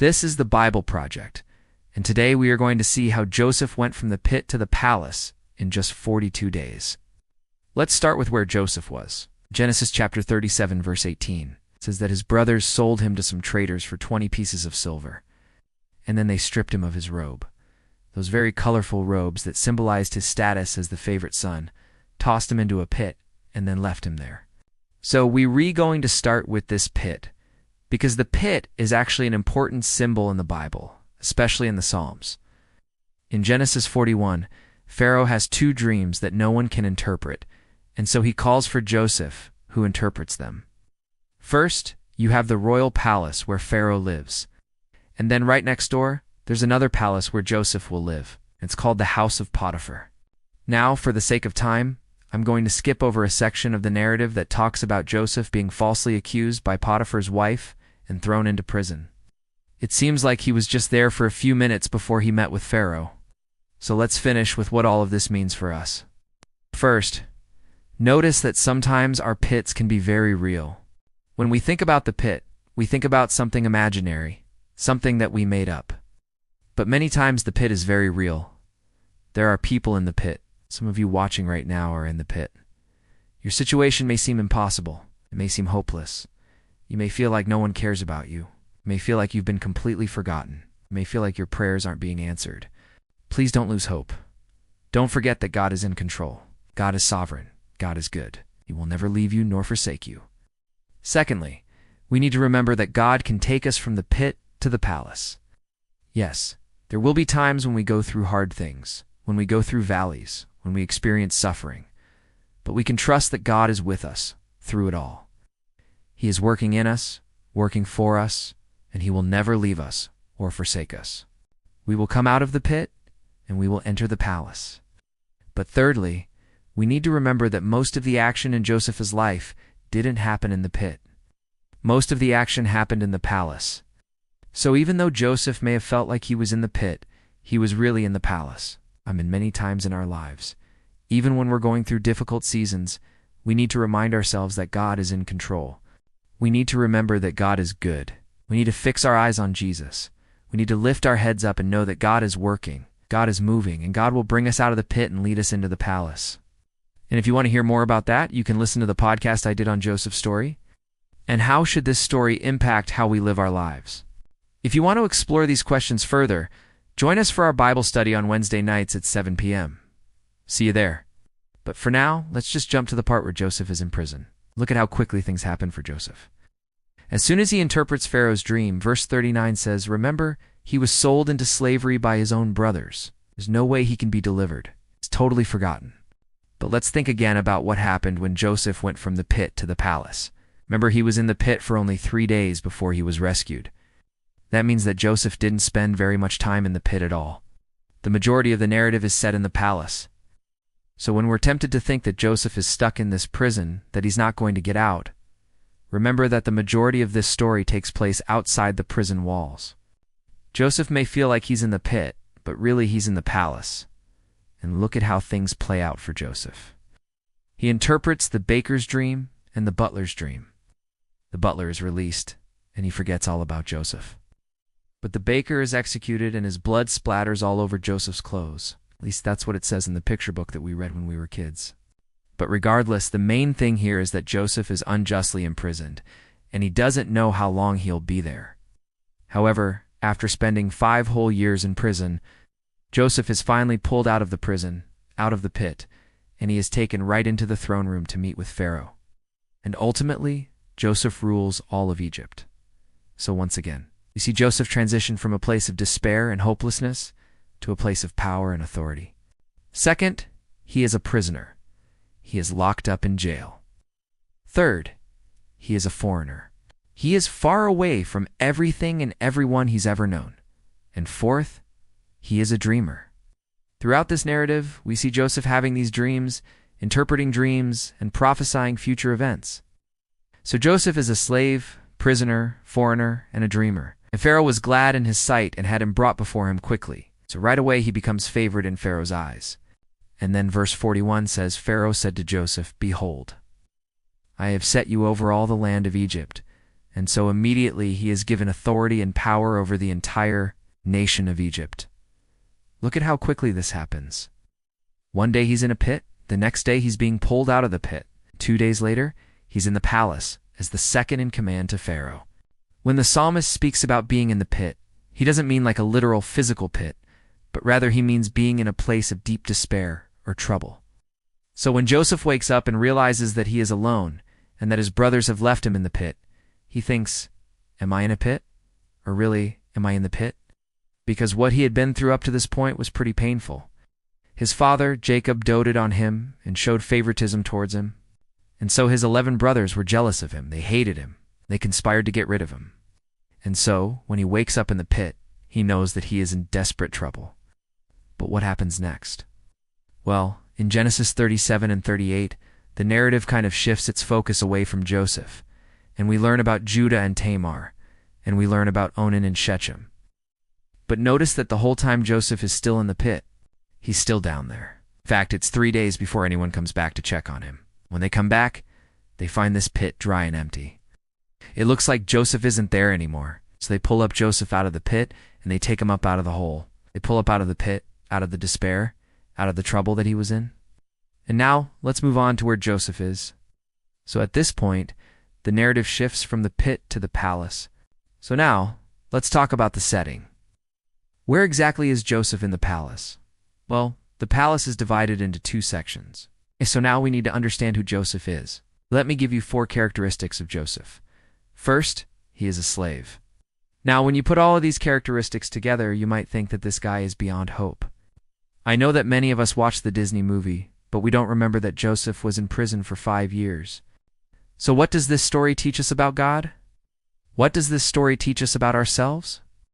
This is the Bible Project, and today we are going to see how Joseph went from the pit to the palace in just 42 days. Let's start with where Joseph was. Genesis chapter 37, verse 18 says that his brothers sold him to some traders for 20 pieces of silver, and then they stripped him of his robe. Those very colorful robes that symbolized his status as the favorite son, tossed him into a pit, and then left him there. So we're going to start with this pit, because the pit is actually an important symbol in the Bible, especially in the Psalms. In Genesis 41, Pharaoh has two dreams that no one can interpret, and so he calls for Joseph, who interprets them. First, you have the royal palace where Pharaoh lives, and then right next door, there's another palace where Joseph will live. It's called the House of Potiphar. Now, for the sake of time, I'm going to skip over a section of the narrative that talks about Joseph being falsely accused by Potiphar's wife and thrown into prison. It seems like he was just there for a few minutes before he met with Pharaoh. So let's finish with what all of this means for us. First, notice that sometimes our pits can be very real. When we think about the pit, we think about something imaginary, something that we made up. But many times the pit is very real. There are people in the pit. Some of you watching right now are in the pit. Your situation may seem impossible. It may seem hopeless. You may feel like no one cares about you. You may feel like you've been completely forgotten. You may feel like your prayers aren't being answered. Please don't lose hope. Don't forget that God is in control. God is sovereign. God is good. He will never leave you nor forsake you. Secondly, we need to remember that God can take us from the pit to the palace. Yes, there will be times when we go through hard things, when we go through valleys, when we experience suffering. But we can trust that God is with us through it all. He is working in us, working for us, and He will never leave us or forsake us. We will come out of the pit, and we will enter the palace. But thirdly, we need to remember that most of the action in Joseph's life didn't happen in the pit. Most of the action happened in the palace. So even though Joseph may have felt like he was in the pit, he was really in the palace. Many times in our lives, even when we're going through difficult seasons, we need to remind ourselves that God is in control. We need to remember that God is good. We need to fix our eyes on Jesus. We need to lift our heads up and know that God is working, God is moving, and God will bring us out of the pit and lead us into the palace. And if you want to hear more about that, you can listen to the podcast I did on Joseph's story. And how should this story impact how we live our lives? If you want to explore these questions further, join us for our Bible study on Wednesday nights at 7 p.m. See you there. But for now, let's just jump to the part where Joseph is in prison. Look at how quickly things happen for Joseph. As soon as he interprets Pharaoh's dream, verse 39 says, "Remember, he was sold into slavery by his own brothers. There's no way he can be delivered. It's totally forgotten." But let's think again about what happened when Joseph went from the pit to the palace. Remember, he was in the pit for only 3 days before he was rescued. That means that Joseph didn't spend very much time in the pit at all. The majority of the narrative is set in the palace. So when we're tempted to think that Joseph is stuck in this prison, that he's not going to get out, remember that the majority of this story takes place outside the prison walls. Joseph may feel like he's in the pit, but really he's in the palace. And look at how things play out for Joseph. He interprets the baker's dream and the butler's dream. The butler is released, and he forgets all about Joseph. But the baker is executed, and his blood splatters all over Joseph's clothes. At least that's what it says in the picture book that we read when we were kids. But regardless, the main thing here is that Joseph is unjustly imprisoned, and he doesn't know how long he'll be there. However, after spending 5 whole years in prison, Joseph is finally pulled out of the prison, out of the pit, and he is taken right into the throne room to meet with Pharaoh. And ultimately, Joseph rules all of Egypt. So once again, you see Joseph transition from a place of despair and hopelessness to a place of power and authority. Second, he is a prisoner. He is locked up in jail. Third, he is a foreigner. He is far away from everything and everyone he's ever known. And fourth, he is a dreamer. Throughout this narrative, we see Joseph having these dreams, interpreting dreams, and prophesying future events. So Joseph is a slave, prisoner, foreigner, and a dreamer. And Pharaoh was glad in his sight and had him brought before him quickly. So right away he becomes favored in Pharaoh's eyes. And then verse 41 says, "Pharaoh said to Joseph, 'Behold, I have set you over all the land of Egypt. and so immediately he is given authority and power over the entire nation of Egypt. Look at how quickly this happens. One day he's in a pit, the next day he's being pulled out of the pit. 2 days later, he's in the palace as the second in command to Pharaoh. When the psalmist speaks about being in the pit, he doesn't mean like a literal physical pit, but rather he means being in a place of deep despair or trouble. So when Joseph wakes up and realizes that he is alone and that his brothers have left him in the pit, he thinks, am I in a pit? Or really, am I in the pit? Because what he had been through up to this point was pretty painful. His father, Jacob, doted on him and showed favoritism towards him. And so his 11 brothers were jealous of him. They hated him. They conspired to get rid of him. And so, when he wakes up in the pit, he knows that he is in desperate trouble. But what happens next? Well, in Genesis 37 and 38, the narrative kind of shifts its focus away from Joseph, and we learn about Judah and Tamar, and we learn about Onan and Shechem. But notice that the whole time Joseph is still in the pit, he's still down there. In fact, it's 3 days before anyone comes back to check on him. When they come back, they find this pit dry and empty. It looks like Joseph isn't there anymore, so they pull up Joseph out of the pit, and they take him up out of the hole. They pull up out of the pit, out of the despair, out of the trouble that he was in. And now, let's move on to where Joseph is. So at this point, the narrative shifts from the pit to the palace. So now, let's talk about the setting. Where exactly is Joseph in the palace? Well, the palace is divided into 2 sections. So now we need to understand who Joseph is. Let me give you 4 characteristics of Joseph. First, he is a slave. Now, when you put all of these characteristics together, you might think that this guy is beyond hope. I know that many of us watched the Disney movie, but we don't remember that Joseph was in prison for 5 years. So what does this story teach us about God? What does this story teach us about ourselves?